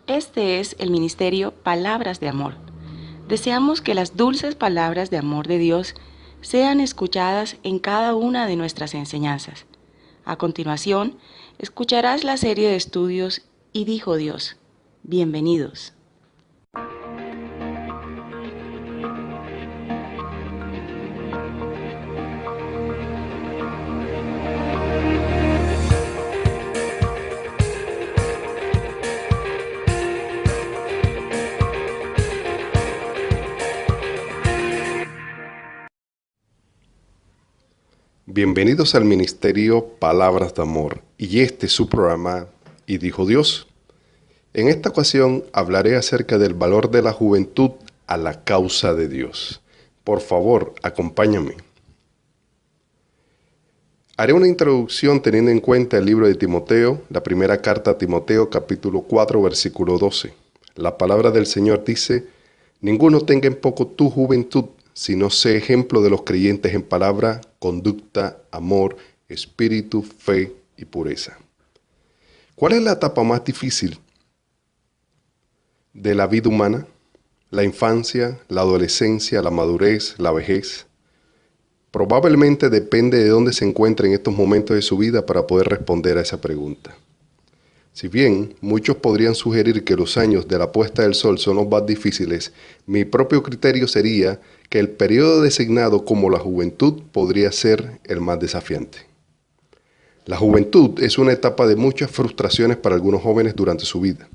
Este es el ministerio Palabras de Amor. Deseamos que las dulces palabras de amor de Dios sean escuchadas en cada una de nuestras enseñanzas. A continuación, escucharás la serie de estudios Y dijo Dios. Bienvenidos. Bienvenidos al Ministerio Palabras de Amor y este es su programa Y dijo Dios. En esta ocasión hablaré acerca del valor de la juventud a la causa de Dios. Por favor, acompáñame. Haré una introducción teniendo en cuenta el libro de Timoteo, la primera carta a Timoteo, capítulo 4, versículo 12. La palabra del Señor dice: ninguno tenga en poco tu juventud, sino sé ejemplo de los creyentes en palabra, conducta, amor, espíritu, fe y pureza. ¿Cuál es la etapa más difícil de la vida humana? La infancia, la adolescencia, la madurez, la vejez. Probablemente depende de dónde se encuentre en estos momentos de su vida para poder responder a esa pregunta. Si bien muchos podrían sugerir que los años de la puesta del sol son los más difíciles, mi propio criterio sería que el periodo designado como la juventud podría ser el más desafiante. La juventud es una etapa de muchas frustraciones para algunos jóvenes durante su vida.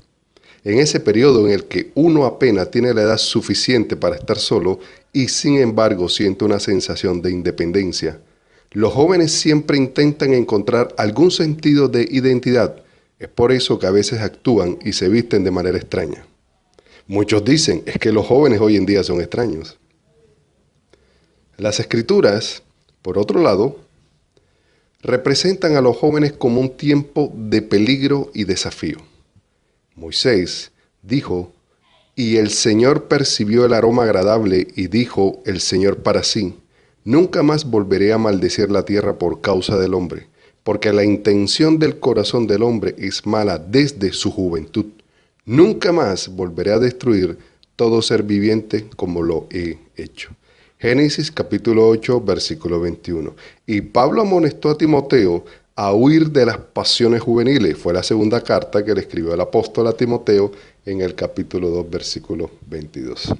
En ese periodo en el que uno apenas tiene la edad suficiente para estar solo y sin embargo siente una sensación de independencia, los jóvenes siempre intentan encontrar algún sentido de identidad. Es por eso que a veces actúan y se visten de manera extraña. Muchos dicen, es que los jóvenes hoy en día son extraños. Las Escrituras, por otro lado, representan a los jóvenes como un tiempo de peligro y desafío. Moisés dijo: y el Señor percibió el aroma agradable y dijo el Señor para sí: nunca más volveré a maldecir la tierra por causa del hombre, porque la intención del corazón del hombre es mala desde su juventud. Nunca más volveré a destruir todo ser viviente como lo he hecho. Génesis capítulo 8, versículo 21. Y Pablo amonestó a Timoteo a huir de las pasiones juveniles. Fue la segunda carta que le escribió el apóstol a Timoteo en el capítulo 2, versículo 22.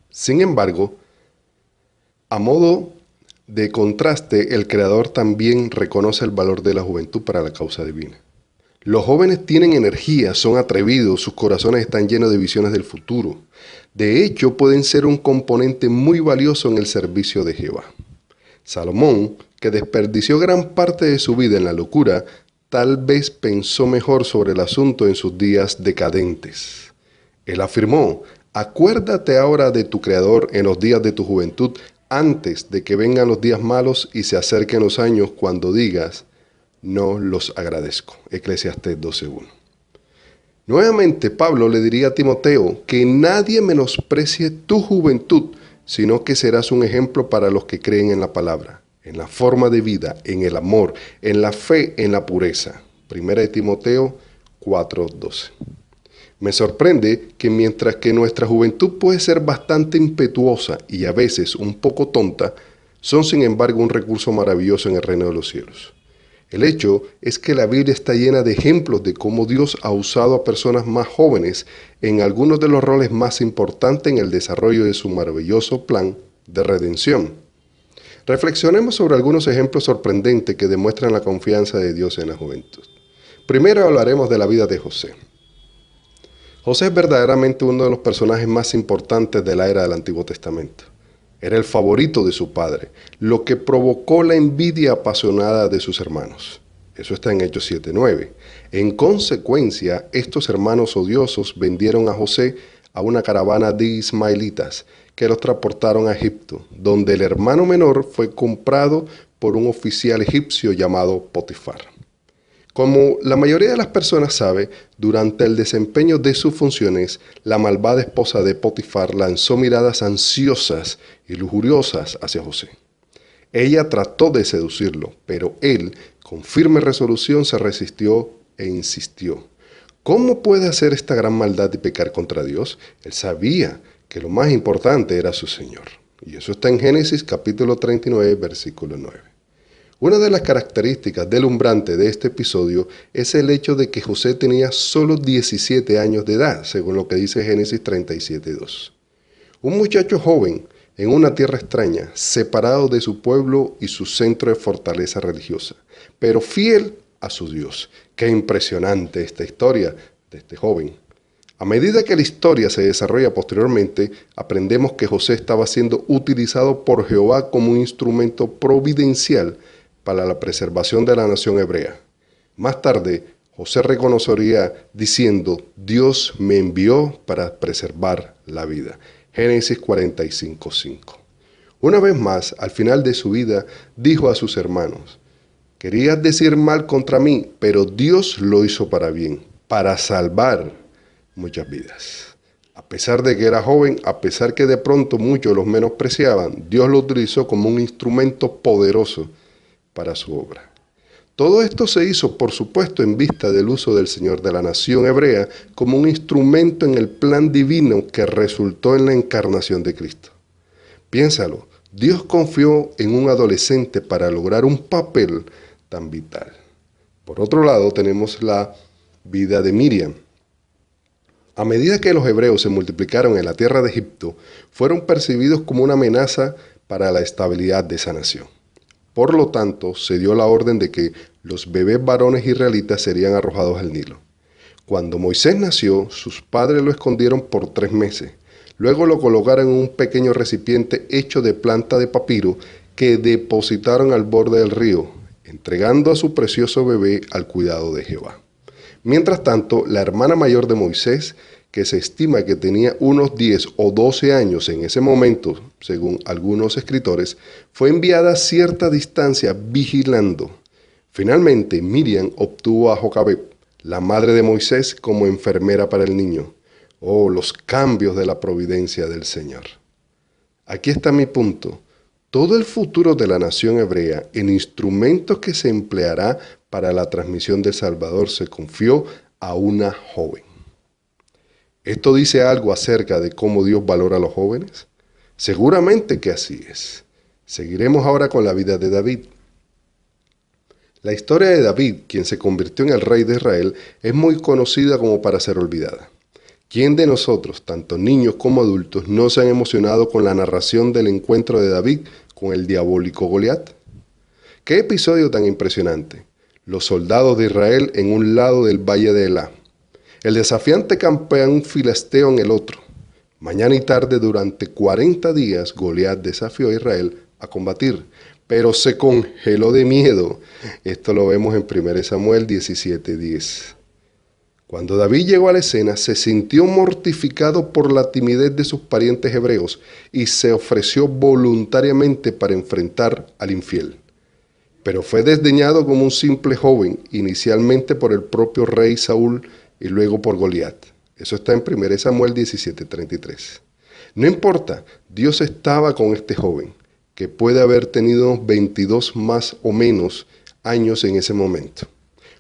Sin embargo, a modo de contraste, el Creador también reconoce el valor de la juventud para la causa divina. Los jóvenes tienen energía, son atrevidos, sus corazones están llenos de visiones del futuro. De hecho, pueden ser un componente muy valioso en el servicio de Jehová. Salomón, que desperdició gran parte de su vida en la locura, tal vez pensó mejor sobre el asunto en sus días decadentes. Él afirmó: acuérdate ahora de tu Creador en los días de tu juventud, antes de que vengan los días malos y se acerquen los años cuando digas: no los agradezco. Eclesiastés 12:1. Nuevamente Pablo le diría a Timoteo que nadie menosprecie tu juventud, sino que serás un ejemplo para los que creen en la palabra, en la forma de vida, en el amor, en la fe, en la pureza. Primera de Timoteo 4:12. Me sorprende que mientras que nuestra juventud puede ser bastante impetuosa y a veces un poco tonta, son sin embargo un recurso maravilloso en el reino de los cielos. El hecho es que la Biblia está llena de ejemplos de cómo Dios ha usado a personas más jóvenes en algunos de los roles más importantes en el desarrollo de su maravilloso plan de redención. Reflexionemos sobre algunos ejemplos sorprendentes que demuestran la confianza de Dios en la juventud. Primero hablaremos de la vida de José. José es verdaderamente uno de los personajes más importantes de la era del Antiguo Testamento. Era el favorito de su padre, lo que provocó la envidia apasionada de sus hermanos. Eso está en Hechos 7:9. En consecuencia, estos hermanos odiosos vendieron a José a una caravana de ismaelitas que los transportaron a Egipto, donde el hermano menor fue comprado por un oficial egipcio llamado Potifar. Como la mayoría de las personas sabe, durante el desempeño de sus funciones, la malvada esposa de Potifar lanzó miradas ansiosas y lujuriosas hacia José. Ella trató de seducirlo, pero él, con firme resolución, se resistió e insistió. ¿Cómo puede hacer esta gran maldad y pecar contra Dios? Él sabía que lo más importante era su Señor. Y eso está en Génesis capítulo 39, versículo 9. Una de las características deslumbrante de este episodio es el hecho de que José tenía solo 17 años de edad, según lo que dice Génesis 37:2. Un muchacho joven en una tierra extraña, separado de su pueblo y su centro de fortaleza religiosa, pero fiel a su Dios. Qué impresionante esta historia de este joven. A medida que la historia se desarrolla posteriormente, aprendemos que José estaba siendo utilizado por Jehová como un instrumento providencial para la preservación de la nación hebrea. Más tarde, José reconocería diciendo, Dios me envió para preservar la vida. Génesis 45:5. Una vez más, al final de su vida, dijo a sus hermanos, querías decir mal contra mí, pero Dios lo hizo para bien, para salvar muchas vidas. A pesar de que era joven, a pesar que de pronto muchos los menospreciaban, Dios lo utilizó como un instrumento poderoso para su obra. Todo esto se hizo, por supuesto, en vista del uso del Señor de la nación hebrea como un instrumento en el plan divino que resultó en la encarnación de Cristo. Piénsalo, Dios confió en un adolescente para lograr un papel tan vital. Por otro lado, tenemos la vida de Miriam. A medida que los hebreos se multiplicaron en la tierra de Egipto, fueron percibidos como una amenaza para la estabilidad de esa nación. Por lo tanto, se dio la orden de que los bebés varones israelitas serían arrojados al Nilo. Cuando Moisés nació, sus padres lo escondieron por 3 meses. Luego lo colocaron en un pequeño recipiente hecho de planta de papiro que depositaron al borde del río, entregando a su precioso bebé al cuidado de Jehová. Mientras tanto, la hermana mayor de Moisés, que se estima que tenía unos 10 o 12 años en ese momento, según algunos escritores, fue enviada a cierta distancia vigilando. Finalmente, Miriam obtuvo a Jocabed, la madre de Moisés, como enfermera para el niño. Oh, los cambios de la providencia del Señor. Aquí está mi punto. Todo el futuro de la nación hebrea, en instrumentos que se empleará para la transmisión del Salvador, se confió a una joven. ¿Esto dice algo acerca de cómo Dios valora a los jóvenes? Seguramente que así es. Seguiremos ahora con la vida de David. La historia de David, quien se convirtió en el rey de Israel, es muy conocida como para ser olvidada. ¿Quién de nosotros, tanto niños como adultos, no se han emocionado con la narración del encuentro de David con el diabólico Goliat? ¡Qué episodio tan impresionante! Los soldados de Israel en un lado del valle de Elá. El desafiante campeón filisteo en el otro. Mañana y tarde durante 40 días Goliat desafió a Israel a combatir, pero se congeló de miedo. Esto lo vemos en 1 Samuel 17:10. Cuando David llegó a la escena, se sintió mortificado por la timidez de sus parientes hebreos y se ofreció voluntariamente para enfrentar al infiel. Pero fue desdeñado como un simple joven, inicialmente por el propio rey Saúl y luego por Goliat. Eso está en 1 Samuel 17:33. No importa, Dios estaba con este joven, que puede haber tenido unos 22 más o menos años en ese momento.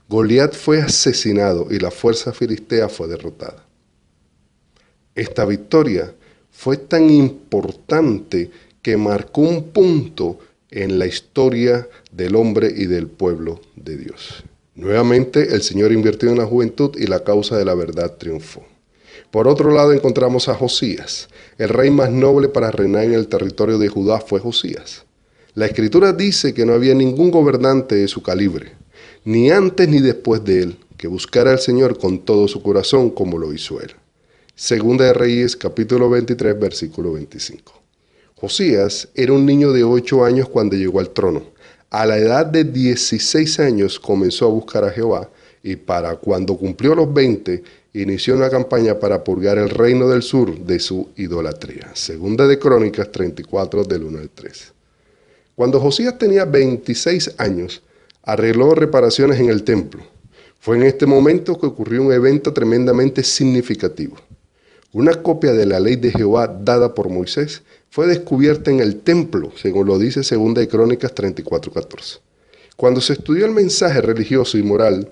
Goliat fue asesinado y la fuerza filistea fue derrotada. Esta victoria fue tan importante que marcó un punto en la historia del hombre y del pueblo de Dios. Nuevamente, el Señor invirtió en la juventud y la causa de la verdad triunfó. Por otro lado, encontramos a Josías. El rey más noble para reinar en el territorio de Judá fue Josías. La Escritura dice que no había ningún gobernante de su calibre, ni antes ni después de él, que buscara al Señor con todo su corazón como lo hizo él. Segunda de Reyes, capítulo 23, versículo 25. Josías era un niño de 8 años cuando llegó al trono. A la edad de 16 años comenzó a buscar a Jehová y para cuando cumplió los 20, inició una campaña para purgar el reino del sur de su idolatría. Segunda de Crónicas 34, del 1 al 3. Cuando Josías tenía 26 años, arregló reparaciones en el templo. Fue en este momento que ocurrió un evento tremendamente significativo. Una copia de la ley de Jehová dada por Moisés fue descubierta en el templo, según lo dice Segunda de Crónicas 34:14. Cuando se estudió el mensaje religioso y moral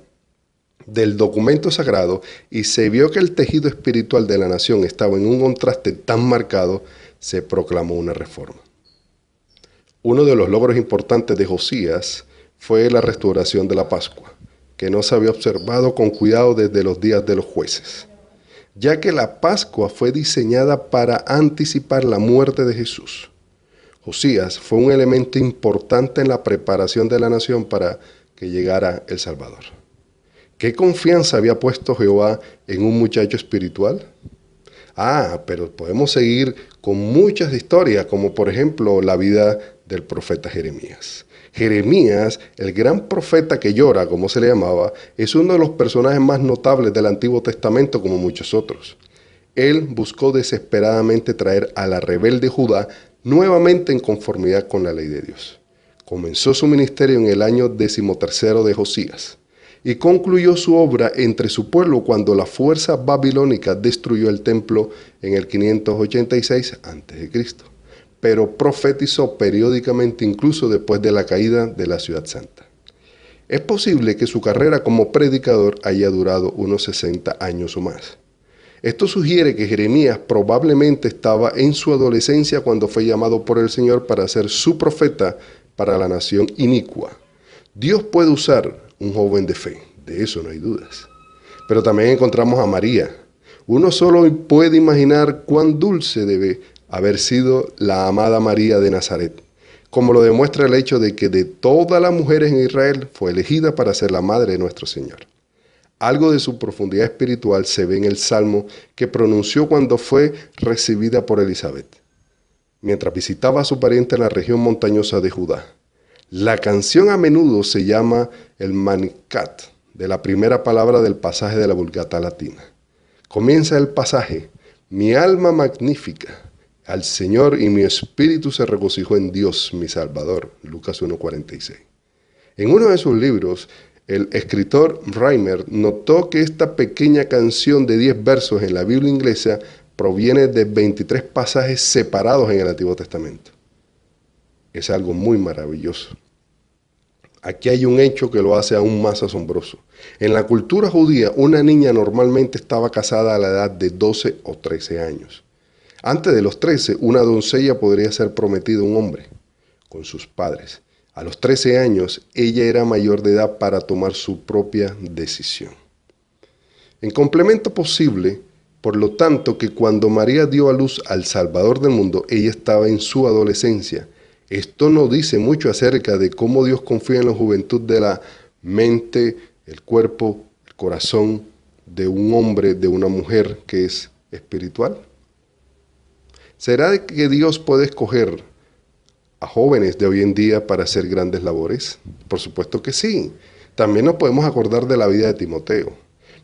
del documento sagrado y se vio que el tejido espiritual de la nación estaba en un contraste tan marcado, se proclamó una reforma. Uno de los logros importantes de Josías fue la restauración de la Pascua, que no se había observado con cuidado desde los días de los jueces, ya que la Pascua fue diseñada para anticipar la muerte de Jesús. Josías fue un elemento importante en la preparación de la nación para que llegara el Salvador. ¿Qué confianza había puesto Jehová en un muchacho espiritual? Pero podemos seguir con muchas historias, como por ejemplo la vida del profeta Jeremías. Jeremías, el gran profeta que llora, como se le llamaba, es uno de los personajes más notables del Antiguo Testamento, como muchos otros. Él buscó desesperadamente traer a la rebelde Judá nuevamente en conformidad con la ley de Dios. Comenzó su ministerio en el año 13 de Josías y concluyó su obra entre su pueblo cuando la fuerza babilónica destruyó el templo en el 586 a.C., pero profetizó periódicamente incluso después de la caída de la ciudad santa. Es posible que su carrera como predicador haya durado unos 60 años o más. Esto sugiere que Jeremías probablemente estaba en su adolescencia cuando fue llamado por el Señor para ser su profeta para la nación inicua. Dios puede usar un joven de fe, de eso no hay dudas. Pero también encontramos a María. Uno solo puede imaginar cuán dulce debe haber sido la amada María de Nazaret, como lo demuestra el hecho de que de todas las mujeres en Israel fue elegida para ser la madre de nuestro Señor. Algo de su profundidad espiritual se ve en el salmo que pronunció cuando fue recibida por Elizabeth, mientras visitaba a su pariente en la región montañosa de Judá. La canción a menudo se llama el Magnificat, de la primera palabra del pasaje de la Vulgata latina. Comienza el pasaje: mi alma magnífica al Señor y mi espíritu se regocijó en Dios mi Salvador. Lucas 1:46. En uno de sus libros, el escritor Reimer notó que esta pequeña canción de 10 versos en la Biblia inglesa proviene de 23 pasajes separados en el Antiguo Testamento. Es algo muy maravilloso. Aquí hay un hecho que lo hace aún más asombroso. En la cultura judía, una niña normalmente estaba casada a la edad de 12 o 13 años. Antes de los 13, una doncella podría ser prometida a un hombre con sus padres. A los 13 años, ella era mayor de edad para tomar su propia decisión. En complemento posible, por lo tanto, que cuando María dio a luz al Salvador del mundo, ella estaba en su adolescencia. Esto no dice mucho acerca de cómo Dios confía en la juventud de la mente, el cuerpo, el corazón de un hombre, de una mujer que es espiritual. ¿Será que Dios puede escoger a jóvenes de hoy en día para hacer grandes labores? Por supuesto que sí. También nos podemos acordar de la vida de Timoteo.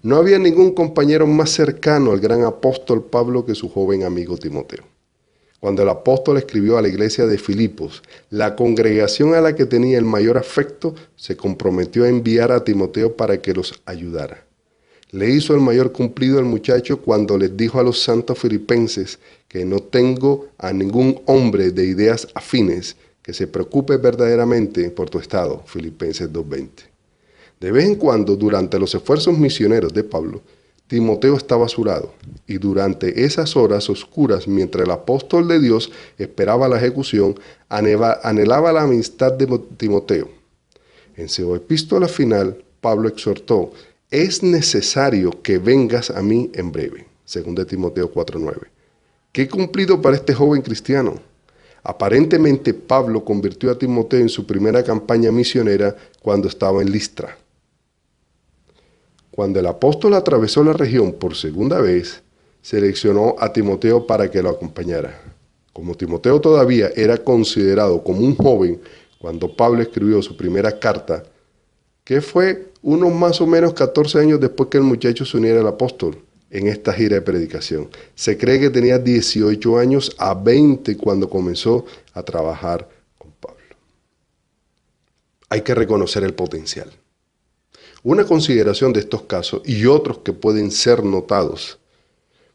No había ningún compañero más cercano al gran apóstol Pablo que su joven amigo Timoteo. Cuando el apóstol escribió a la iglesia de Filipos, la congregación a la que tenía el mayor afecto se comprometió a enviar a Timoteo para que los ayudara. Le hizo el mayor cumplido al muchacho cuando les dijo a los santos filipenses que no tengo a ningún hombre de ideas afines que se preocupe verdaderamente por tu estado. Filipenses 2:20. De vez en cuando, durante los esfuerzos misioneros de Pablo, Timoteo estaba a su lado, y durante esas horas oscuras, mientras el apóstol de Dios esperaba la ejecución, anhelaba la amistad de Timoteo. En su epístola final, Pablo exhortó: es necesario que vengas a mí en breve. 2 Timoteo 4:9. ¿Qué cumplido para este joven cristiano? Aparentemente, Pablo convirtió a Timoteo en su primera campaña misionera cuando estaba en Listra. Cuando el apóstol atravesó la región por segunda vez, seleccionó a Timoteo para que lo acompañara. Como Timoteo todavía era considerado como un joven cuando Pablo escribió su primera carta, que fue unos más o menos 14 años después que el muchacho se uniera al apóstol en esta gira de predicación. Se cree que tenía 18 años a 20 cuando comenzó a trabajar con Pablo. Hay que reconocer el potencial. Una consideración de estos casos y otros que pueden ser notados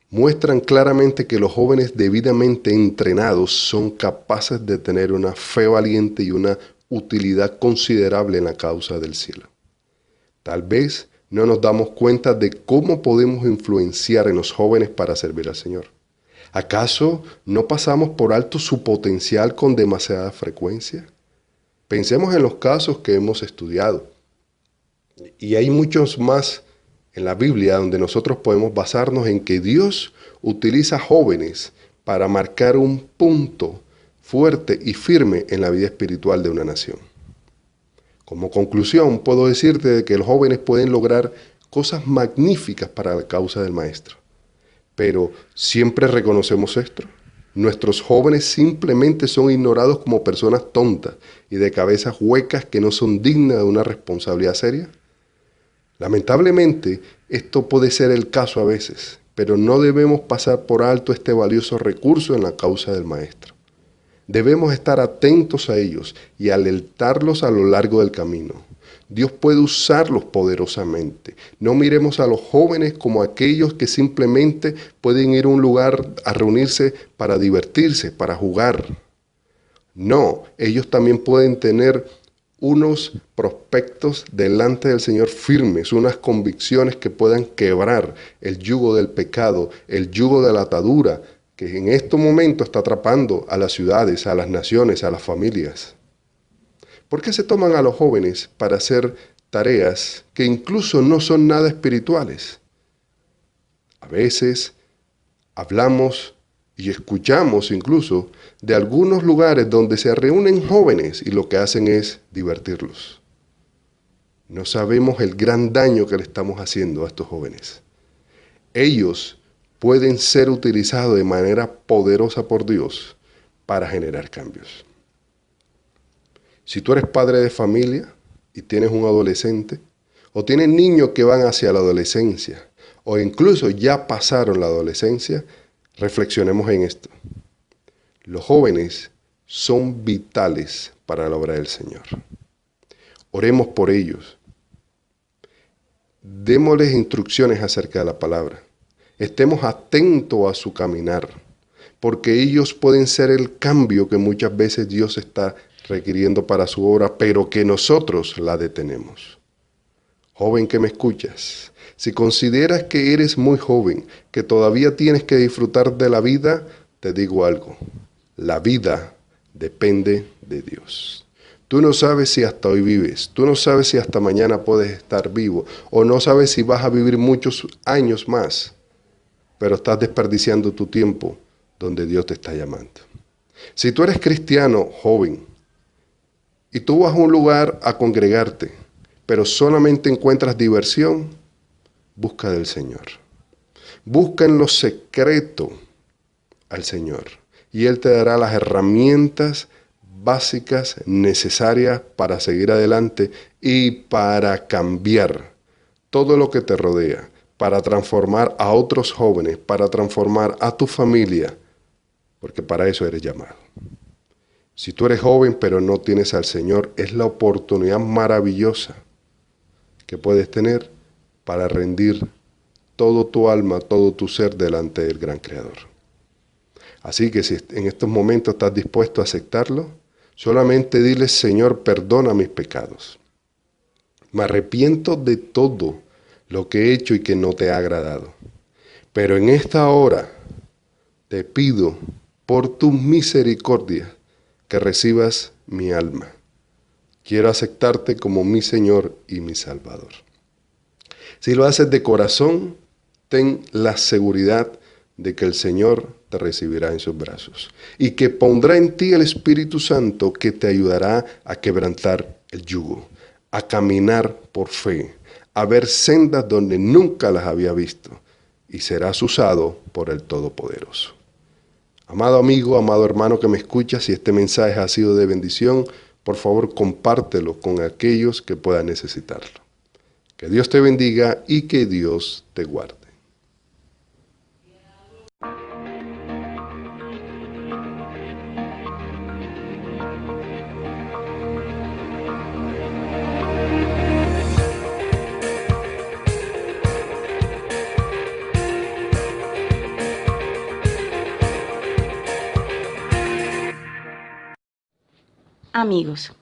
muestran claramente que los jóvenes debidamente entrenados son capaces de tener una fe valiente y una utilidad considerable en la causa del cielo. Tal vez no nos damos cuenta de cómo podemos influenciar en los jóvenes para servir al Señor. ¿Acaso no pasamos por alto su potencial con demasiada frecuencia? Pensemos en los casos que hemos estudiado. Y hay muchos más en la Biblia donde nosotros podemos basarnos en que Dios utiliza jóvenes para marcar un punto fuerte y firme en la vida espiritual de una nación. Como conclusión, puedo decirte que los jóvenes pueden lograr cosas magníficas para la causa del Maestro. Pero, ¿siempre reconocemos esto? Nuestros jóvenes simplemente son ignorados como personas tontas y de cabezas huecas que no son dignas de una responsabilidad seria. Lamentablemente, esto puede ser el caso a veces, pero no debemos pasar por alto este valioso recurso en la causa del Maestro. Debemos estar atentos a ellos y alertarlos a lo largo del camino. Dios puede usarlos poderosamente. No miremos a los jóvenes como aquellos que simplemente pueden ir a un lugar a reunirse para divertirse, para jugar. No, ellos también pueden tener unos prospectos delante del Señor firmes, unas convicciones que puedan quebrar el yugo del pecado, el yugo de la atadura, que en este momento está atrapando a las ciudades, a las naciones, a las familias. ¿Por qué se toman a los jóvenes para hacer tareas que incluso no son nada espirituales? A veces hablamos y escuchamos incluso de algunos lugares donde se reúnen jóvenes y lo que hacen es divertirlos. No sabemos el gran daño que le estamos haciendo a estos jóvenes. Ellos pueden ser utilizados de manera poderosa por Dios para generar cambios. Si tú eres padre de familia y tienes un adolescente, o tienes niños que van hacia la adolescencia, o incluso ya pasaron la adolescencia, reflexionemos en esto. Los jóvenes son vitales para la obra del Señor. Oremos por ellos. Démosles instrucciones acerca de la palabra. Estemos atentos a su caminar, porque ellos pueden ser el cambio que muchas veces Dios está requiriendo para su obra, pero que nosotros la detenemos. Joven que me escuchas, si consideras que eres muy joven, que todavía tienes que disfrutar de la vida, te digo algo, la vida depende de Dios. Tú no sabes si hasta hoy vives, tú no sabes si hasta mañana puedes estar vivo, o no sabes si vas a vivir muchos años más, pero estás desperdiciando tu tiempo donde Dios te está llamando. Si tú eres cristiano, joven, y tú vas a un lugar a congregarte, pero solamente encuentras diversión, busca del Señor. Busca en lo secreto al Señor y Él te dará las herramientas básicas necesarias para seguir adelante y para cambiar todo lo que te rodea, para transformar a otros jóvenes, para transformar a tu familia, porque para eso eres llamado. Si tú eres joven pero no tienes al Señor, es la oportunidad maravillosa que puedes tener para rendir todo tu alma, todo tu ser delante del gran Creador. Así que si en estos momentos estás dispuesto a aceptarlo, solamente dile: Señor, perdona mis pecados. Me arrepiento de todo lo que he hecho y que no te ha agradado. Pero en esta hora te pido por tu misericordia que recibas mi alma. Quiero aceptarte como mi Señor y mi Salvador. Si lo haces de corazón, ten la seguridad de que el Señor te recibirá en sus brazos y que pondrá en ti el Espíritu Santo que te ayudará a quebrantar el yugo, a caminar por fe, a ver sendas donde nunca las había visto, y serás usado por el Todopoderoso. Amado amigo, amado hermano que me escuchas, si este mensaje ha sido de bendición, por favor compártelo con aquellos que puedan necesitarlo. Que Dios te bendiga y que Dios te guarde. Amigos,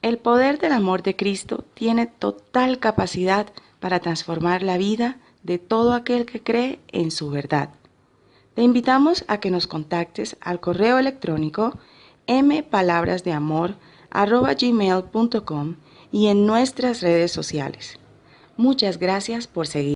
el poder del amor de Cristo tiene total capacidad para transformar la vida de todo aquel que cree en su verdad. Te invitamos a que nos contactes al correo electrónico mpalabrasdeamor@gmail.com y en nuestras redes sociales. Muchas gracias por seguir.